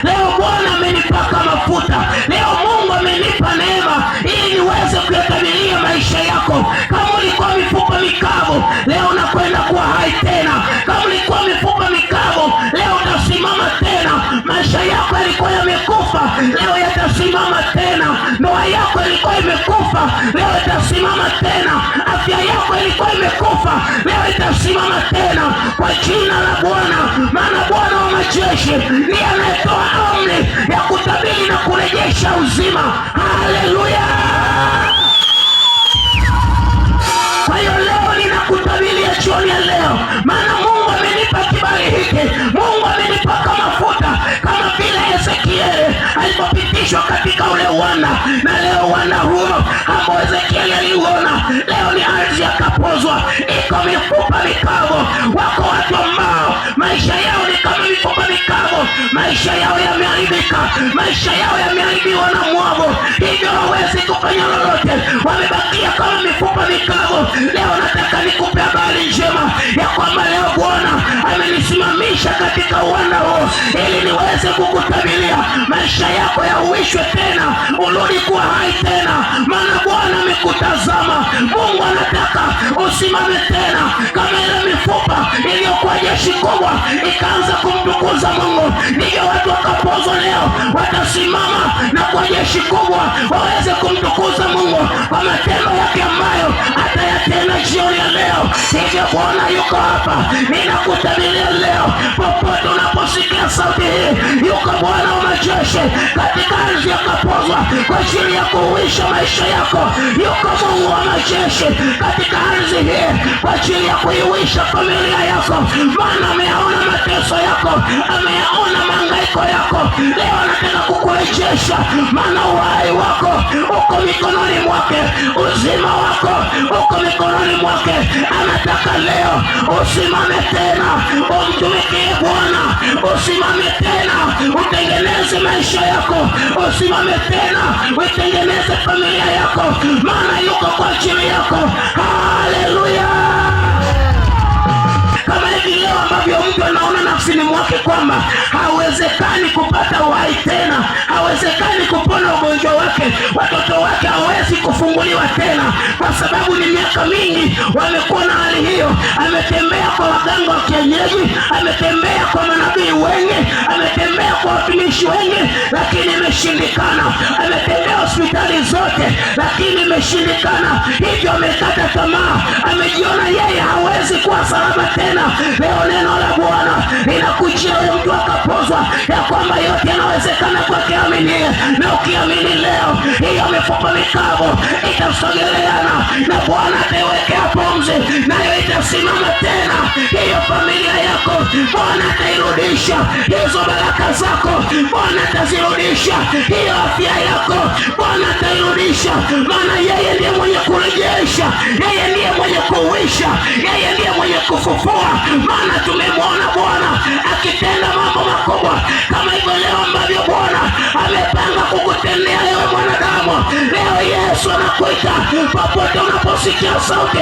Leo Bwana amenipaka mafuta. Leo Mungu amenipa neema ili niweze kuyakamilia maisha yako. Kama ulikuwa mifupa mikavu, leo unakwenda kuwa hai tena. Kama ulikuwa mifupa mikavu, leo utasimama tena. Maisha yako yalikuwa yamekufa, leo yatasimama tena. Ndoa yako ilikuwa imekufa, leo itasimama tena. Afya yako ilikuwa imekufa, leo itasimama tena kwa jina la Bwana. Maana Bwana wa majeshi ndiye anayetoa amri ya kutabiri na kurejesha uzima. Haleluya! Kwa hiyo leo ninakutabiria jioni ya leo, maana Mungu amenipa kibali hiki. Mungu amenipaka mafuta kama vile Ezekieli alipopitishwa katika ule uwanda. Na leo uwanda huo ambao Ezekieli aliuona, leo ni ardhi yakapozwa, iko mifupa mikavu. Wako watu ambao maisha yao ni kama mifupa mikavu. Maisha yao yameharibika, maisha yao yameharibiwa na mwovu, hivyo hawezi kufanya lolote, wamebakia kama mifupa mikavu. Leo nataka nikupe habari njema ya kwamba leo Bwana amenisimamisha katika uwanda huu ili niweze kukutabiria maisha yako yauishwe tena, urudi kuwa hai tena. Maana Bwana amekutazama. Mungu anataka usimame tena kama ile mifupa iliyokuwa jeshi kubwa ikaanza kumtukuza Mungu. Ndivyo watu wakapozwa leo watasimama na kwa jeshi kubwa waweze kumtukuza Mungu kwa matendo yake ambayo atayatenda jioni ya leo. Hivyo Bwana yuko hapa, ninakutabiria leo, popote unaposikia sauti hii, yuko Bwana wa majeshi katika ardhi yakapozwa kwa ajili ya kuhuisha maisha yako. Yuko Mungu wa majeshi katika ardhi hii kwa ajili ya kuihuisha familia yako. Maana ameyaona mateso yako, ameyaona mahangaiko yako. Leo anataka kukurejesha, maana uhai wako uko mikononi mwake, uzima wako uko mikononi mwake. Anataka leo usimame tena, umtumikie Bwana. Usimame tena, utengeneze maisha yako. Usimame tena, utengeneze familia yako, maana yuko kwa ajili yako. Haleluya! Kama hivi leo ambavyo mtu anaona nafsini mwake kwamba hawezekani kupata uhai tena, hawezekani kupona ugonjwa wake, watoto wake hawezi kufunguliwa tena, kwa sababu ni miaka mingi wamekuwa na hali hiyo. Ametembea kwa waganga wa kienyeji, ametembea kwa manabii wengi, ametembea kwa watumishi wengi, lakini imeshindikana. Ametembea hospitali zote, lakini imeshindikana. Hivyo amekata tamaa, amejiona yeye hawezi kuwa salama tena. Leo neno la Bwana linakujia huyo mtu akapozwa ya kwamba yote yanawezekana kwake aminie. Na ukiamini leo, hiyo mifupa mikavu itasogeleana na Bwana ataiwekea pumzi, nayo itasimama tena. Hiyo familia yako Bwana atairudisha, hizo baraka zako Bwana atazirudisha, hiyo afya yako Bwana atairudisha. Maana yeye ndiye mwenye kurejesha, yeye ndiye mwenye kuhuisha, yeye ndiye mwenye kufufua. Maana tumemwona Bwana akitenda mambo makubwa kama hivyo leo ambavyo Bwana amepanga kukutendea leo mwanadamu. Leo Yesu anakuita, popote unaposikia sauti.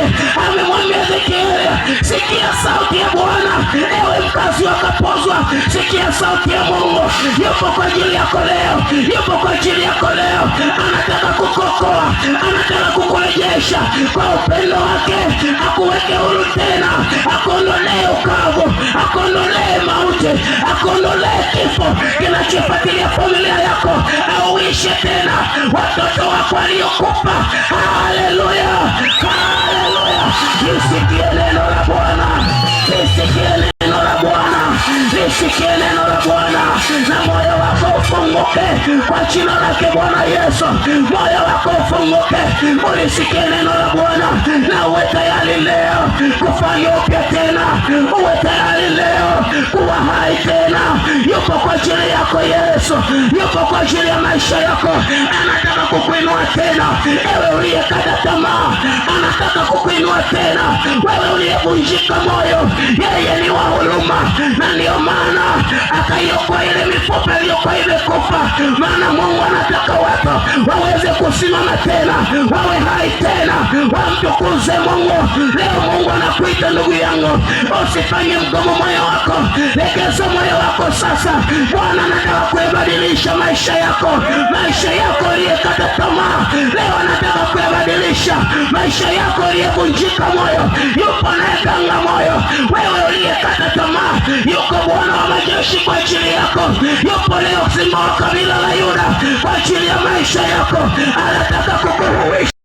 Amemwambia Ezekieli, sikia sauti ya Bwana. Ewe mkazi wa Kapozwa, sikia sauti ya Mungu. Yupo kwa ajili yako leo, yupo kwa ajili yako leo. Anataka kukokoa, anataka kukurejesha kwa upendo wake, akuweke huru tena, akuondolee ukavu, akuondolee mauti, akuondolee kifo kinachofuatilia familia yako, auishe tena watoto wako waliokufa. Haleluya, haleluya! Lisikie neno la Bwana, lisikie neno la Bwana, lisikie neno la Bwana, na moyo wako ufunguke kwa jina lake Bwana Yesu. Moyo wako ufunguke, ulisikie neno la Bwana, na uwe tayari leo kufanya upya tena, uwe tayari leo kuwa hai tena. Yupo kwa ajili yako Yesu, yupo kwa ajili ya maisha yako. Anataka kukuinua tena, ewe uliyekata tamaa, anataka kukuinua tena, wewe uliyevunjika moyo. Yeye ni wa huruma, na ndio maana akaiokoa ile mifupa iliyokuwa imekufa. Maana Mungu anataka watu waweze kusimama tena, wawe hai tena, wamtukuze Mungu. Leo Mungu anakuita ndugu yangu, usifanye mgomo moyo wako, legeza moyo wako sasa. Bwana anataka kubadilisha maisha yako, maisha yako uliyekata tamaa, leo anataka kubadilisha maisha yako uliyevunjika moyo. Yupo anayeganga moyo, wewe uliyekata tamaa, yuko Bwana wa majeshi kwa ajili yako. Yupo leo simba wa kabila la Yuda kwa ajili ya maisha yako, anataka kukuhuisha.